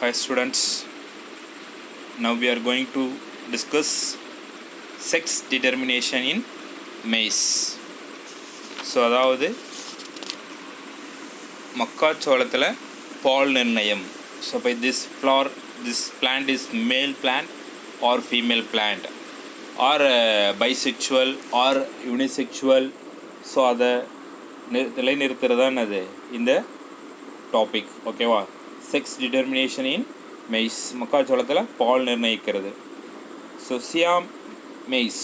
Hi students, now we are going to discuss sex determination in maize. So அதாவது மக்காச்சோளத்தில் பால் நிர்ணயம். So by this plant is male plant or female plant or bisexual or unisexual. So அதை நிலைநிறுத்துறதான் அது இந்த topic. ஓகேவா? Sex determination in maize, மக்காச்சோளத்தில் பால் நிர்ணயிக்கிறது. So zea mays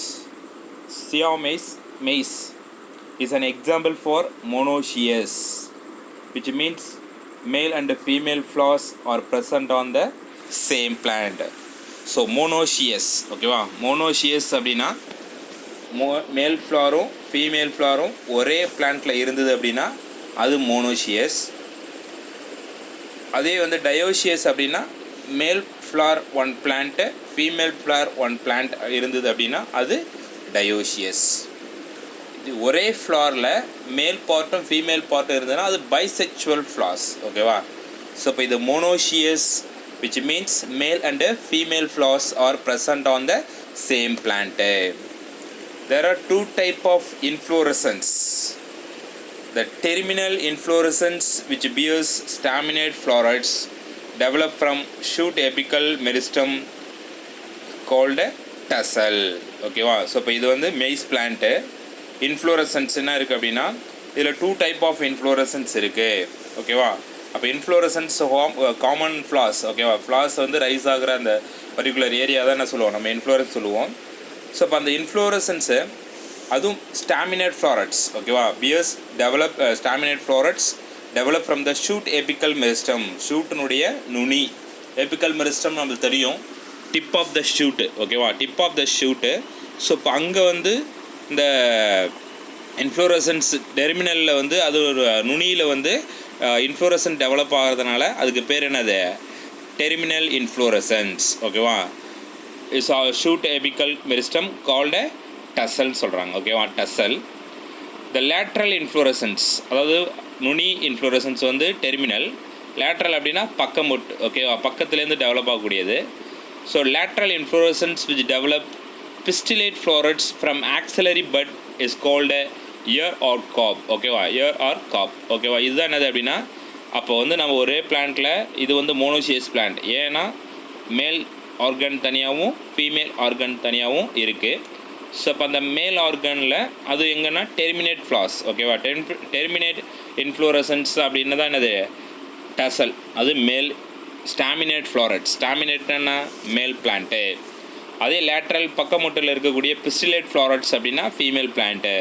is an example for monoecious, which means male and female flowers are present on the same plant. So monoecious, ஓகேவா? monoecious அப்படின்னா மேல் ஃப்ளாரும் ஃபீமேல் ஃப்ளாரும் ஒரே பிளான்ட்டில் இருந்தது அப்படின்னா அது மோனோஷியஸ். அதே வந்து டயோஷியஸ் அப்படின்னா male flower one plant female flower one plant இருந்தது அப்படின்னா அது டயோஷியஸ். இது ஒரே ஃப்ளாரில் மேல் பார்ட்டும் ஃபீமேல் பார்ட்டும் இருந்ததுன்னா அது பைசெக்சுவல் ஃப்ளார்ஸ். ஓகேவா? ஸோ இப்போ இது monoecious, which means male and female flowers are present on the same plant. There are two types of inflorescence. The terminal inflorescence, which bears staminate florets, develop from shoot apical meristem called tassel. ஓகேவா? So இப்போ இது வந்து maize plant. Inflorescence என்ன இருக்குது அப்படின்னா இதில் two type of inflorescence இருக்குது. ஓகேவா? அப்போ இன்ஃப்ளோரசன்ஸ் காமன் ஃப்ளார்ஸ். ஓகேவா? ஃப்ளார்ஸ் வந்து ரைஸ் ஆகிற அந்த பர்டிகுலர் ஏரியா தான் என்ன சொல்லுவோம், நம்ம இன்ஃப்ளோரன்ஸ் சொல்லுவோம். ஸோ இப்போ அந்த இன்ஃப்ளோரசன்ஸு அதுவும் ஸ்டாமினேட் ஃப்ளாரட்ஸ். ஓகேவா? Bears staminate florets develop from the shoot apical meristem. ஷூட்டினுடைய நுனி, எபிக்கல் மெரிஸ்டம் நம்மளுக்கு தெரியும், டிப் ஆஃப் த ஷூட்டு. ஓகேவா? Tip of the shoot. So இப்போ அங்கே வந்து இந்த இன்ஃப்ளோரசன்ஸ் டெர்மினலில் வந்து அது ஒரு நுனியில் வந்து இன்ஃப்ளோரசன் டெவலப் ஆகிறதுனால அதுக்கு பேர் என்னது, டெர்மினல் இன்ஃப்ளோரசன்ஸ். ஓகேவா? Is shoot apical meristem called டசல்னு சொல்கிறாங்க. ஓகேவா? டசல். த லேட்ரல் இன்ஃப்ளோரசன்ஸ், அதாவது நுனி இன்ஃப்ளோரசன்ஸ் வந்து டெர்மினல், லேட்ரல் அப்படின்னா பக்கமுட். ஓகேவா? பக்கத்துலேருந்து டெவலப் ஆகக்கூடியது. So lateral inflorescence which develop pistillate florets from axillary bud is called ear or cob. ஓகேவா? Ear or cob. ஓகேவா? இதுதான் என்னது அப்படின்னா அப்போ வந்து நம்ம ஒரே பிளான்ட்டில் இது வந்து மோனோசியஸ் பிளான்ட். ஏன்னா மேல் ஆர்கன் தனியாகவும் ஃபீமேல் ஆர்கன் தனியாகவும் இருக்குது. ஸோ இப்போ அந்த மேல் ஆர்கனில் அது எங்கன்னா டெர்மினேட் ஃப்ளார்ஸ். ஓகேவா? டெர்மினேட் இன்ஃப்ளோரசன்ஸ் அப்படின்னு தான் என்னது, டசல். அது மேல் ஸ்டாமினேட் ஃப்ளாரட்ஸ். ஸ்டாமினேட்னா மேல் பிளான்ட்டு. அதே லேட்ரல் பக்கமுட்டில் இருக்கக்கூடிய பிஸ்டிலேட் ஃப்ளாரட்ஸ் அப்படின்னா ஃபீமேல் பிளான்ட்டு.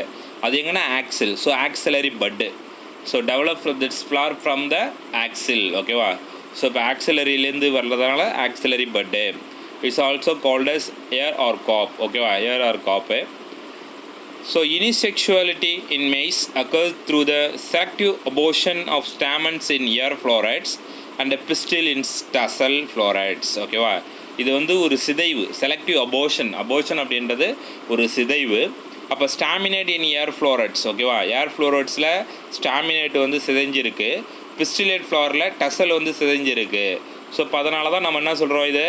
அது எங்கன்னா axil. So axillary bud. So develop this flower from the axil. ஓகேவா? ஸோ இப்போ ஆக்சிலரியிலேருந்து வர்றதுனால axillary bud. It's also called as ear or cob. ஓகேவா? Ear or cob. So unisexuality in maize occurs through the selective abortion of stamens in ear florets and a pistil in tassel florets. ஓகேவா? இது வந்து ஒரு சிதைவு, selective abortion. Abortion அப்படின்றது ஒரு சிதைவு. அப்போ ஸ்டாமினேட் இன் ஏர் ஃப்ளோரட்ஸ். ஓகேவா? ஏர் ஃப்ளோரட்ஸில் ஸ்டாமினேட் வந்து சிதைஞ்சிருக்கு, பிஸ்டிலேட் ஃப்ளோரில் டசல் வந்து சிதைஞ்சிருக்கு. ஸோ இப்போ அதனால தான் நம்ம என்ன சொல்கிறோம், இது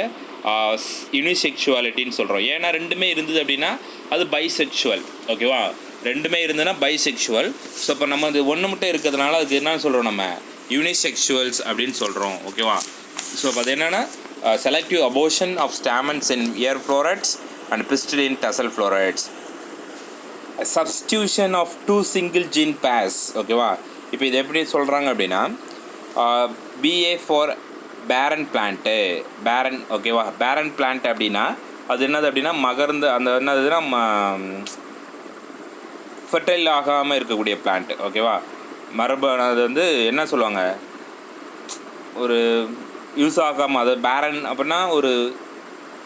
யூனிசெக்சுவாலிட்டின்னு சொல்கிறோம். ஏன்னா ரெண்டுமே இருந்தது அப்படின்னா அது பைசெக்சுவல். ஓகேவா? ரெண்டுமே இருந்ததுன்னா பைசெக்சுவல். ஸோ இப்போ நம்ம அது ஒன்று மட்டும் இருக்கிறதுனால அதுக்கு என்ன சொல்கிறோம், நம்ம யூனிசெக்சுவல்ஸ் அப்படின்னு சொல்கிறோம். ஓகேவா? ஸோ இப்போ அது என்னென்னா selective abortion of stamens in ear florets and pistil in tassel florets. Substitution of two single gene pairs. ஓகேவா? இப்போ இது எப்படி சொல்கிறாங்க அப்படின்னா பிஏ ஃபார் பேரன் பிளான்ட்டு. பேரன். ஓகேவா? பேரன் பிளான்ட் அப்படின்னா அது என்னது அப்படின்னா மகர்ந்து அந்த என்னதுன்னா ஃபெர்டைல் ஆகாமல் இருக்கக்கூடிய பிளான்ட். ஓகேவா? அது வந்து என்ன சொல்லுவாங்க, ஒரு யூஸ் ஆகாமல், அது பேரன் அப்படின்னா ஒரு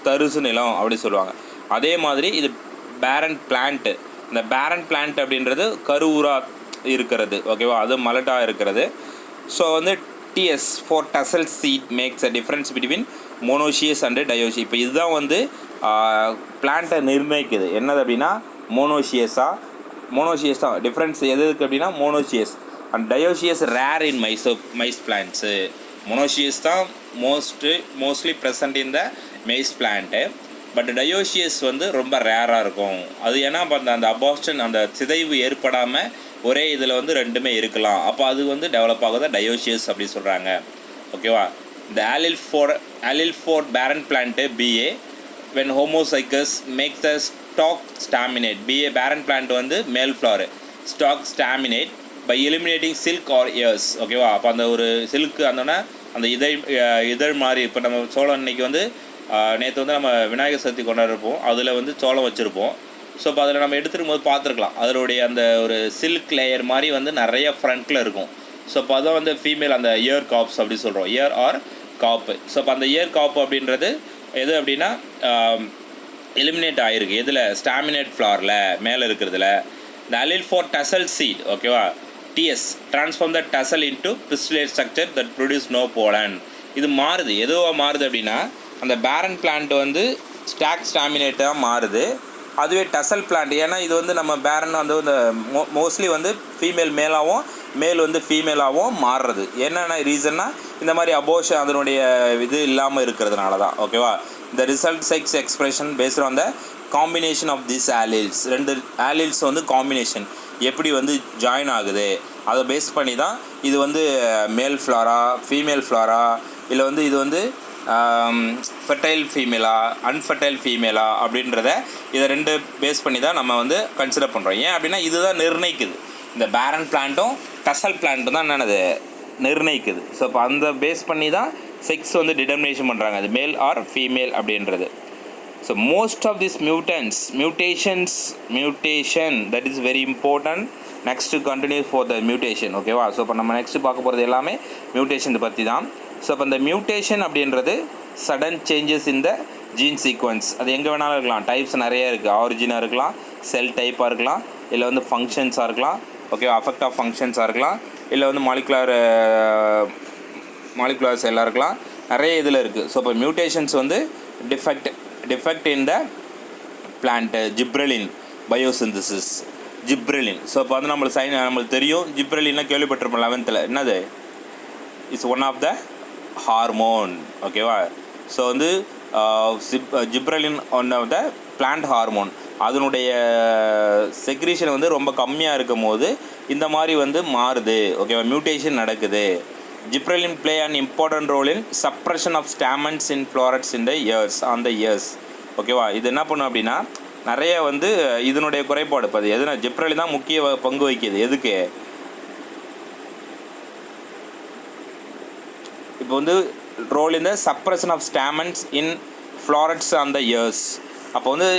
தரிசு நிலம் அப்படி சொல்லுவாங்க. அதே மாதிரி இது பேரன் பிளான்ட்டு. இந்த பேரன் பிளான்ட் அப்படின்றது கருவுராக இருக்கிறது. ஓகேவா? அது மலட்டாக இருக்கிறது. ஸோ வந்து TS for tassel seed makes a difference between monoecious and dioecious. இப்போ இதுதான் வந்து பிளான்ட்டை நிர்ணயிக்குது. என்னது அப்படின்னா மோனோஷியஸ் தான். டிஃப்ரென்ஸ் எது இருக்குது அப்படின்னா monoecious. And dioecious rare in maize plants. Monoecious தான் mostly present in the maize plant. But dioecious வந்து ரொம்ப ரேராக இருக்கும். அது ஏன்னா அந்த அபார்ஷன் அந்த சிதைவு ஏற்படாமல் ஒரே இதில் வந்து ரெண்டுமே இருக்கலாம். அப்போ அது வந்து டெவலப் ஆகுதா டயோஷியஸ் அப்படி சொல்கிறாங்க. ஓகேவா. இந்த allele for barren plant BA when homozygous make the stalk staminate. BA barren plant வந்து மேல் flower stalk staminate by eliminating silk or ears. ஓகேவா. அப்போ அந்த ஒரு சில்க் அந்தோன்னா அந்த இதழ் மாதிரி இப்போ நம்ம சோளம் இன்றைக்கி வந்து நேற்று வந்து நம்ம விநாயகர் சதுர்த்தி கொண்டாடிருப்போம். அதில் வந்து சோளம் வச்சுருப்போம். ஸோ இப்போ அதில் நம்ம எடுத்துருக்கும் போது பார்த்துருக்கலாம் அதனுடைய அந்த ஒரு சில்க் லேயர் மாதிரி வந்து நிறைய ஃப்ரண்ட்டில் இருக்கும். ஸோ இப்போ அதான் வந்து ஃபீமேல் அந்த இயர் காப்ஸ் அப்படி சொல்கிறோம், இயர் ஆர் காப்பு. ஸோ இப்போ அந்த இயர் காப்பு அப்படின்றது எது அப்படின்னா எலிமினேட் ஆகிருக்கு எதில் ஸ்டாமினேட் ஃப்ளாரில் மேலே இருக்கிறதுல. இந்த allele for tassel seed ஓகேவா TS transform the tassel into pistillate structure that produce no pollen. இது மாறுது எதுவாக மாறுது அப்படின்னா அந்த பேரன் பிளான்ட் வந்து ஸ்டாக் ஸ்டாமினேட்டாக மாறுது. அதுவே டசல் பிளான்ட் ஏன்னா இது வந்து நம்ம பேரன் வந்து இந்த மோஸ்ட்லி வந்து ஃபீமேல் மேலாகவும் மேல் வந்து ஃபீமேலாகவும் மாறுறது. என்னென்ன ரீசன்னா இந்த மாதிரி அபோஷன் அதனுடைய இது இல்லாமல் இருக்கிறதுனால தான். ஓகேவா. இந்த result sex expression based on the combination of this alleles. ரெண்டு ஆலில்ஸ் வந்து காம்பினேஷன் எப்படி வந்து ஜாயின் ஆகுது அதை பேஸ் பண்ணி தான் இது வந்து மேல் ஃப்ளாரா ஃபீமேல் ஃப்ளாரா இல்லை வந்து இது வந்து ஃபெர்டைல் ஃபீமேலா அன்ஃபெர்டைல் ஃபீமேலா அப்படின்றத இதை ரெண்டு பேஸ் பண்ணி தான் நம்ம வந்து கன்சிடர் பண்ணுறோம். ஏன் அப்படின்னா இதுதான் நிர்ணயிக்குது. இந்த பேரன் பிளான்ட்டும் டசல் பிளான்ட்டும் தான் என்னது நிர்ணயிக்குது. ஸோ இப்போ அந்த பேஸ் பண்ணி தான் செக்ஸ் வந்து டிட்டர்மினேஷன் பண்ணுறாங்க அது மேல் ஆர் ஃபீமேல் அப்படின்றது. So most of this mutation that is very important. Next continue for the mutation. ஓகேவா. ஸோ இப்போ நம்ம நெக்ஸ்ட்டு பார்க்க போகிறது எல்லாமே மியூட்டேஷன் பற்றி தான். ஸோ இப்போ இந்த மியூட்டேஷன் அப்படின்றது sudden changes in the gene sequence. அது எங்கே வேணாலும் இருக்கலாம். டைப்ஸ் நிறைய இருக்குது. ஆரிஜினாக இருக்கலாம், செல் டைப்பாக இருக்கலாம், இல்லை வந்து ஃபங்க்ஷன்ஸாக இருக்கலாம். ஓகே அஃபெக்ட் ஆஃப் ஃபங்க்ஷன்ஸாக இருக்கலாம், இல்லை வந்து மாலிகுலர் செல்லாக இருக்கலாம். நிறைய இதில் இருக்குது. ஸோ இப்போ மியூட்டேஷன்ஸ் வந்து defect in the plant gibberellin biosynthesis gibberellin. So இப்போ வந்து நம்மளுக்கு தெரியும் ஜிப்ரெலின்னா கேள்விப்பட்டிருப்போம் 11th என்னது it's one of the hormone. ஓகேவா. ஸோ வந்து gibberellin one of the plant hormone. அதனுடைய செக்ரீஷன் வந்து ரொம்ப கம்மியாக இருக்கும் போது இந்த மாதிரி வந்து மாறுது. ஓகேவா. மியூட்டேஷன் நடக்குது. Gibberellin play an important role in suppression of stamens in florets in the ears on the ears. ஓகேவா. இது என்ன பண்ணும் அப்படின்னா நிறைய வந்து இதனுடைய குறைபாடு இப்போ அது எதுனா ஜிப்ரெலின் தான் முக்கிய பங்கு வகிக்குது. எதுக்கு இப்போ வந்து ரோல் இந்த suppression of stamens in florets on the ears. அப்போ வந்து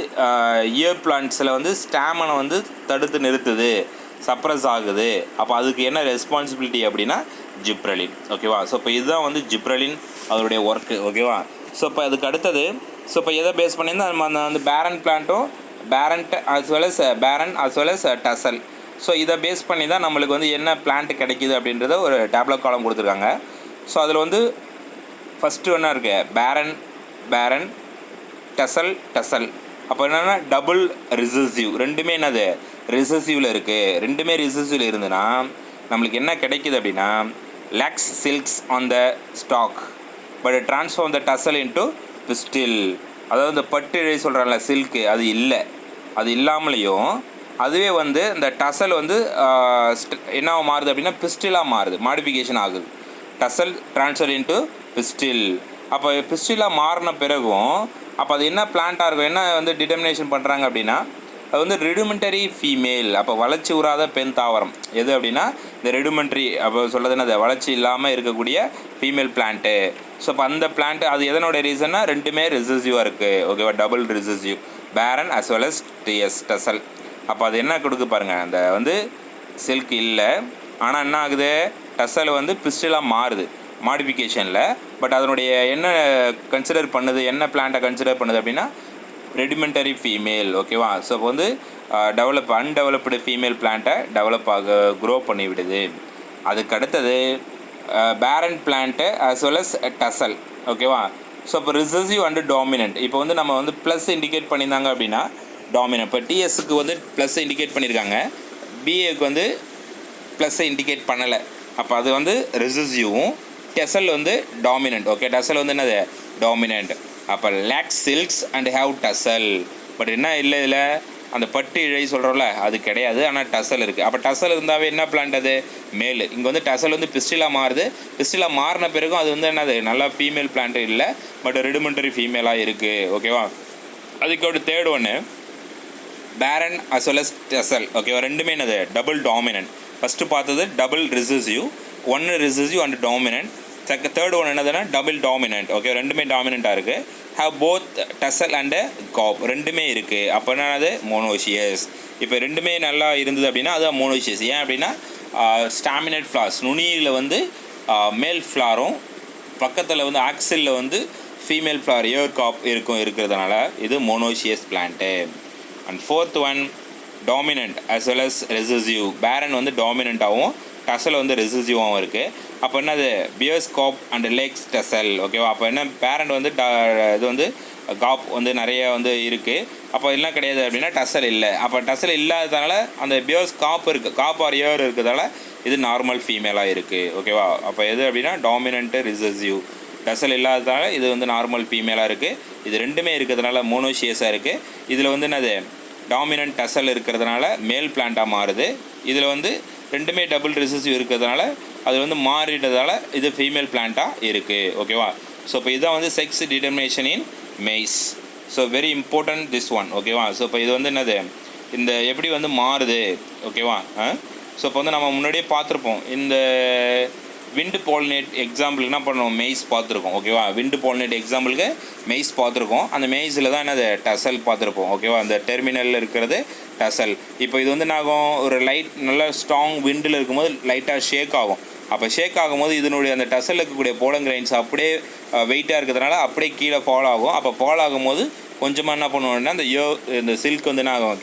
இயர் பிளான்ட்ஸில் வந்து ஸ்டாமனை வந்து தடுத்து நிறுத்துது, சப்ரஸ் ஆகுது. அப்போ அதுக்கு என்ன ரெஸ்பான்சிபிலிட்டி அப்படின்னா ஜிப்ரெலின். ஓகேவா. ஸோ இப்போ இதுதான் வந்து ஜிப்ரெலின் அதோடைய ஒர்க்கு. ஓகேவா. ஸோ இப்போ அதுக்கு அடுத்தது ஸோ இப்போ எதை பேஸ் பண்ணியிருந்தால் நம்ம அந்த வந்து பேரன் பிளான்ட்டும் as well as டசல். ஸோ இதை பேஸ் பண்ணி தான் நம்மளுக்கு வந்து என்ன பிளான்ட் கிடைக்கிது அப்படின்றத ஒரு டேப்லெட் காலம் கொடுத்துருக்காங்க. ஸோ அதில் வந்து ஃபஸ்ட்டு என்ன இருக்குது பேரன் டசல். அப்போ என்னென்னா டபுள் ரிசர்சிவ். ரெண்டுமே என்னது ரிசர்சிவில் இருக்குது. ரெண்டுமே ரிசர்சிவில் இருந்துன்னா நம்மளுக்கு என்ன கிடைக்கிது அப்படின்னா lacks silks on the stalk but transform the tassel into pistil. அதாவது இந்த பட்டு இழை சொல்கிறாங்கல்ல சில்க்கு அது இல்லை. அது இல்லாமலேயும் அதுவே வந்து இந்த டசல் வந்து என்ன மாறுது அப்படின்னா பிஸ்டிலாக மாறுது, மாடிஃபிகேஷன் ஆகுது. டசல் ட்ரான்ஸ்ஃபர் இன்ட்டு பிஸ்டில். அப்போ பிஸ்டிலாக மாறின பிறகும் அப்போ அது என்ன பிளான்ட்டாக இருக்கும், என்ன வந்து டிட்டர்மினேஷன் பண்ணுறாங்க அப்படின்னா அது வந்து ரெடிமெண்டரி ஃபீமேல். அப்போ வளர்ச்சி உறாத பெண் தாவரம் எது அப்படின்னா இந்த ரெடிமெண்ட்ரி. அப்போ சொல்கிறதுன்னா அது வளர்ச்சி இல்லாமல் இருக்கக்கூடிய ஃபீமேல் பிளான்ட்டு. ஸோ இப்போ அந்த பிளான்ட்டு அது எதனோட ரீசன்னா ரெண்டுமே ரிசர்சிவாக இருக்குது. ஓகேவா. டபுள் ரிசர்சிவ் பேரன் as well as டசல். அப்போ அது என்ன கொடுக்கு பாருங்கள், அந்த வந்து சில்க் இல்லை ஆனால் என்ன ஆகுது டசல் வந்து பிஸ்டிலாக மாறுது மாடிஃபிகேஷனில். பட் அதனுடைய என்ன கன்சிடர் பண்ணுது, என்ன பிளான்ட்டை கன்சிடர் பண்ணுது அப்படின்னா ரெடிமெண்டரி ஃபீமேல். ஓகேவா. ஸோ இப்போ வந்து அன்டெவலப்டு ஃபீமேல் பிளான்ட்டை க்ரோ பண்ணி விடுது. அதுக்கு அடுத்தது பேரன் பிளான்ட்டு as well as டசல். ஓகேவா. ஸோ இப்போ ரிசர்சிவ் அண்டு டாமினன்ட். இப்போ வந்து நம்ம வந்து ப்ளஸ் இண்டிகேட் பண்ணியிருந்தாங்க அப்படின்னா டாமினன்ட். இப்போ டிஎஸ்க்கு வந்து ப்ளஸ் இண்டிகேட் பண்ணியிருக்காங்க, பிஏக்கு வந்து ப்ளஸ்ஸை இண்டிகேட் பண்ணலை. அப்போ அது வந்து ரிசர்சிவும் டெசல் வந்து டாமினன்ட். ஓகே, டெசல் வந்து என்னது டாமினன்ட். அப்போ lack silks and have tassel. But என்ன இல்லை இதில் அந்த பட்டு இழை சொல்கிறோம்ல அது கிடையாது, ஆனால் டசல் இருக்குது. அப்போ டசல் இருந்தாவே என்ன பிளான்ட் அது மேல். இங்கே வந்து டசல் வந்து பிஸ்டிலாக மாறுது. பிஸ்டிலாக மாறின பிறகும் அது வந்து என்னது நல்லா ஃபீமேல் பிளான்ட்டு இல்லை, பட் ரெடிமெண்டரி ஃபீமேலாக இருக்குது. ஓகேவா. அதுக்கு ஒரு தேர்ட் ஒன்று பேரன் அஸ் வெல் அஸ் டசல். ஓகேவா. ரெண்டுமே என்னது டபுள் டாமினன்ட். ஃபஸ்ட்டு பார்த்தது டபுள் ரிசசிவ், ஒன்று recessive and dominant. Third one என்னதுன்னா டபுள் டாமினன்ட். ஓகே, ரெண்டுமே டாமினண்ட்டாக இருக்குது. ஹேவ் போத் டசல் அண்டு காப் ரெண்டுமே இருக்குது. அப்போ என்னது மோனோஷியஸ். இப்போ ரெண்டுமே நல்லா இருந்தது அப்படின்னா அது மோனோஷியஸ். ஏன் அப்படின்னா ஸ்டாமினேட் ஃப்ளார்ஸ் நுனியில் வந்து மேல் ஃப்ளாரும் பக்கத்தில் வந்து ஆக்சிலில் வந்து ஃபீமேல் ஃப்ளார் இயர் காப் இருக்கிறதுனால இது monoecious plant. And fourth one dominant as well as recessive. Barren வந்து டாமினண்ட்டாகவும் டசல் வந்து ரெசசிவாகவும் இருக்குது. அப்போ என்னது bears cob and lacks tassel. ஓகேவா. அப்போ என்ன பேரண்ட் வந்து இது வந்து காப் வந்து நிறைய வந்து இருக்குது. அப்போ என்ன கிடையாது அப்படின்னா டசல் இல்லை. அப்போ டசல் இல்லாததால அந்த பியர்ஸ் காப் இருக்குது, காப் ஆர் இயர் இருக்கிறதால இது நார்மல் ஃபீமேலாக இருக்குது. ஓகேவா. அப்போ எது அப்படின்னா டாமினன்ட்டு ரிசசிவ். டசல் இல்லாததால இது வந்து நார்மல் ஃபீமேலாக இருக்குது. இது ரெண்டுமே இருக்கிறதுனால மோனோஷியஸாக இருக்குது. இதில் வந்து என்னது டாமினன்ட் டசல் இருக்கிறதுனால மேல் பிளான்ட்டாக மாறுது. இதில் வந்து ரெண்டுமே டபுள் ரிசசிவ் இருக்கிறதுனால அது வந்து மாறிட்டதால இது ஃபீமேல் பிளான்ட்டாக இருக்குது. ஓகேவா. ஸோ இப்போ இதுதான் வந்து sex determination in maize. So very important this one. ஓகேவா. ஸோ இப்போ இது வந்து என்னது இந்த எப்படி வந்து மாறுது. ஓகேவா. ஸோ இப்போ வந்து நம்ம முன்னாடியே பார்த்துருப்போம். இந்த விண்டு பாலினேட் எக்ஸாம்பிள் என்ன பண்ணுவோம் மெய்ஸ் பார்த்துருக்கோம். ஓகேவா. விண்டு பாலினேட் எக்ஸாம்பிளுக்கு மெய்ஸ் பார்த்துருக்கோம். அந்த மெய்ஸில் தான் என்னது டசல் பார்த்துருப்போம். ஓகேவா. அந்த டெர்மினலில் இருக்கிறது டசல். இப்போ இது வந்து என்னாகும் ஒரு லைட் நல்லா ஸ்ட்ராங் விண்டில் இருக்கும்போது லைட்டாக ஷேக் ஆகும். அப்போ ஷேக் ஆகும்போது இதனுடைய அந்த டசல் இருக்கக்கூடிய போலன் கிரைன்ஸ் அப்படியே வெயிட்டாக இருக்கிறதுனால அப்படியே கீழே ஃபால் ஆகும். அப்போ ஃபால் ஆகும்போது கொஞ்சமாக என்ன பண்ணுவோம்னா இந்த சில்க் வந்து என்ன ஆகும்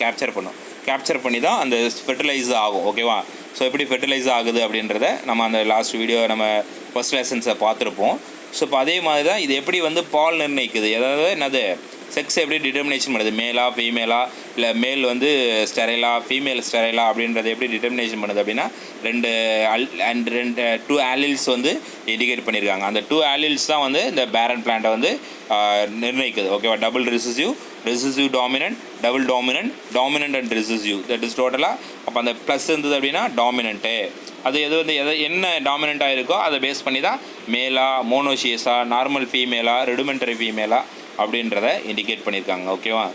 கேப்சர் பண்ணி தான் அந்த ஃபெர்டிலைஸ் ஆகும். ஓகேவா. ஸோ எப்படி ஃபெர்டிலைஸ் ஆகுது அப்படின்றத நம்ம அந்த லாஸ்ட் வீடியோ நம்ம ஃபர்ஸ்ட் லெசன்ஸை பார்த்துருப்போம். ஸோ இப்போ அதே மாதிரி தான் இது எப்படி வந்து பால் நிர்ணயிக்குது, அதாவது என்னது செக்ஸ் எப்படி டிட்டர்மினேஷன் பண்ணுது, மேலா ஃபீமேலா இல்லை மேல் வந்து ஸ்டெரைலா ஃபீமேல் ஸ்டெரைலா அப்படின்றத எப்படி டிட்டர்மினேஷன் பண்ணுது அப்படின்னா டூ ஆலில்ஸ் வந்து இண்டிகேட் பண்ணியிருக்காங்க. அந்த 2 ஆலில்ஸ் தான் வந்து இந்த பேரன் பிளான்ட்டை வந்து நிர்ணயிக்குது. ஓகேவா. Double recessive dominant, double dominant and recessive, that is டோட்டலாக. அப்போ அந்த ப்ளஸ் இருந்தது அப்படின்னா டாமினன்ட்டு. அது எது வந்து என்ன டாமினண்ட்டாக இருக்கோ அதை பேஸ் பண்ணி தான் மேலா மோனோஷியஸா நார்மல் ஃபீமேலா ரெடிமெண்டரி ஃபீமேலா அப்படின்றத இண்டிகேட் பண்ணியிருக்காங்க. ஓகேவா.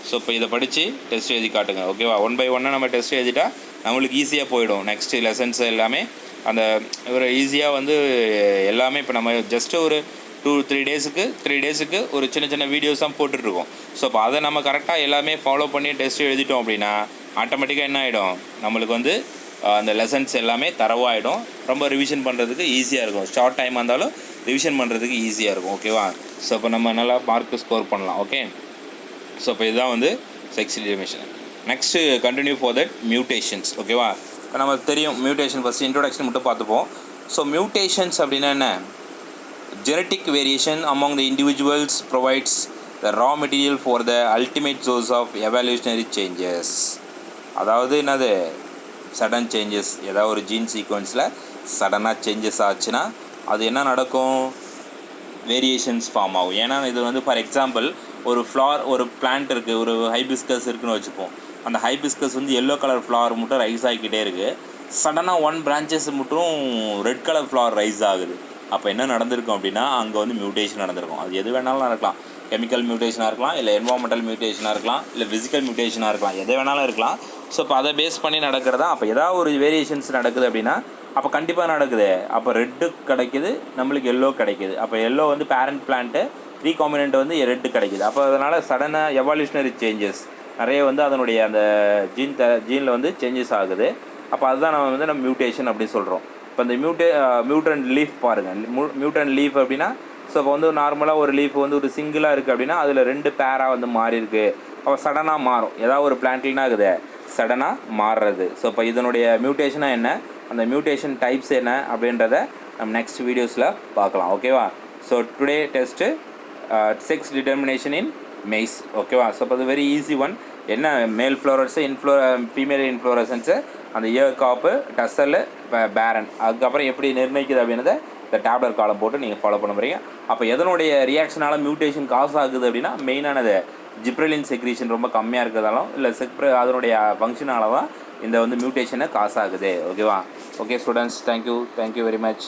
ஸோ இப்போ இதை படித்து டெஸ்ட் எழுதி காட்டுங்க. ஓகேவா. 1 by 1 நம்ம டெஸ்ட் எழுதிட்டா நம்மளுக்கு ஈஸியாக போயிடும். நெக்ஸ்ட்டு லெசன்ஸ் எல்லாமே அந்த ஒரு ஈஸியாக வந்து எல்லாமே இப்போ நம்ம ஜஸ்ட்டு ஒரு 3 டேஸுக்கு ஒரு சின்ன வீடியோஸ் தான் போட்டுட்ருக்கோம். ஸோ இப்போ அதை நம்ம கரெக்டாக எல்லாமே ஃபாலோ பண்ணி டெஸ்ட் எழுதிட்டோம் அப்படின்னா ஆட்டோமேட்டிக்காக என்ன ஆகிடும் நம்மளுக்கு வந்து அந்த லெசன்ஸ் எல்லாமே தரவாகிடும். ரொம்ப ரிவிஷன் பண்ணுறதுக்கு ஈஸியாக இருக்கும். ஷார்ட் டைம் இருந்தாலும் ரிவிஷன் பண்ணுறதுக்கு ஈஸியாக இருக்கும். ஓகேவா. ஸோ இப்போ நம்ம நல்லா மார்க்கு ஸ்கோர் பண்ணலாம். ஓகே. ஸோ இப்போ இதுதான் வந்து sex determination. Next continue for that mutations. ஓகேவா. இப்போ நமக்கு தெரியும் மியூட்டேஷன் ஃபஸ்ட்டு இன்ட்ரோடக்ஷன் மட்டும் பார்த்துப்போம். ஸோ மியூட்டேஷன்ஸ் அப்படின்னா என்ன, genetic variation among the individuals provides the raw material for the ultimate source of evolutionary changes. அதாவது என்னது சடன் சேஞ்சஸ், ஏதாவது ஒரு ஜீன் சீக்வன்ஸில் சடனாக சேஞ்சஸ் ஆச்சுன்னா அது என்ன நடக்கும், வேரியேஷன்ஸ் ஃபார்ம் ஆகும். ஏன்னா இது வந்து ஃபார் எக்ஸாம்பிள் ஒரு ஃப்ளார் ஒரு பிளான்ட் இருக்குது, ஒரு ஹைபிஸ்கஸ் இருக்குதுன்னு வச்சுப்போம். அந்த ஹைபிஸ்கஸ் வந்து எல்லோ கலர் ஃப்ளார் மட்டும் ரைஸ் ஆகிக்கிட்டே இருக்குது. சடனாக 1 branches மட்டும் ரெட் கலர் ஃப்ளார் ரைஸ் ஆகுது. அப்போ என்ன நடந்திருக்கும் அப்படின்னா அங்கே வந்து மியூட்டேஷன் நடந்திருக்கும். அது எது வேணாலும் நடக்கலாம். கெமிக்கல் மியூட்டேஷனாக இருக்கலாம், இல்லை என்வாமெண்டல் மியூட்டேஷனாக இருக்கலாம், இல்லை ஃபிசிக்கல் மியூட்டேஷனாக இருக்கலாம், எது வேணாலும் இருக்கலாம். ஸோ இப்போ அதை பேஸ் பண்ணி நடக்கிறதா. அப்போ ஏதாவது ஒரு வேரியேஷன்ஸ் நடக்குது அப்படின்னா அப்போ கண்டிப்பாக நடக்குது. அப்போ ரெட்டு கிடைக்குது, நம்மளுக்கு எல்லோ கிடைக்குது. அப்போ எல்லோ வந்து பேரண்ட் பிளான்ட்டு, ரீகாம்பினன்ட் வந்து ரெட்டு கிடைக்குது. அப்போ அதனால் சடனாக எவால்யூஷனரி சேஞ்சஸ் நிறைய வந்து அதனுடைய அந்த ஜீனில் வந்து சேஞ்சஸ் ஆகுது. அப்போ அதுதான் நம்ம மியூட்டேஷன் அப்படின்னு சொல்கிறோம். இப்போ இந்த மியூட்ரண்ட் லீஃப் பாருங்கள். மியூட்ரண்ட் லீஃப் அப்படின்னா ஸோ இப்போ வந்து நார்மலாக ஒரு லீஃப் வந்து ஒரு சிங்கிளாக இருக்குது அப்படின்னா அதில் 2 பேராக வந்து மாறி இருக்குது. அப்போ சடனாக மாறும். ஏதாவது ஒரு பிளான்ட்லாம் இருக்குது சடனாக மாறுறது. ஸோ இப்போ இதனுடைய மியூட்டேஷனாக என்ன, அந்த மியூட்டேஷன் டைப்ஸ் என்ன அப்படின்றத நம்ம நெக்ஸ்ட் வீடியோஸில் பார்க்கலாம். ஓகேவா. So today test sex determination in maize. ஓகேவா. ஸோ இப்போ அது வெரி ஈஸி ஒன். என்ன மேல் ஃப்ளோரஸு ஃபீமேல் இன்ஃப்ளோரசன்ஸு, அந்த இயர் காப்பு, டசல், பேரன், அதுக்கப்புறம் எப்படி நிர்ணயிக்குது அப்படின்றத இந்த டேப்லெட் காலம் போட்டு நீங்கள் ஃபாலோ பண்ண போகிறீங்க. அப்போ எதனுடைய ரியாக்ஷனால் மியூட்டேஷன் காஸ் ஆகுது அப்படின்னா மெயினானது ஜிப்ரலின் செக்ரீஷன் ரொம்ப கம்மியாக இருக்கிறதாலும் இல்லை அதனுடைய ஃபங்க்ஷனால தான் இந்த வந்து மியூட்டேஷனை காஸ் ஆகுது. ஓகேவா? Okay students, thank you very much.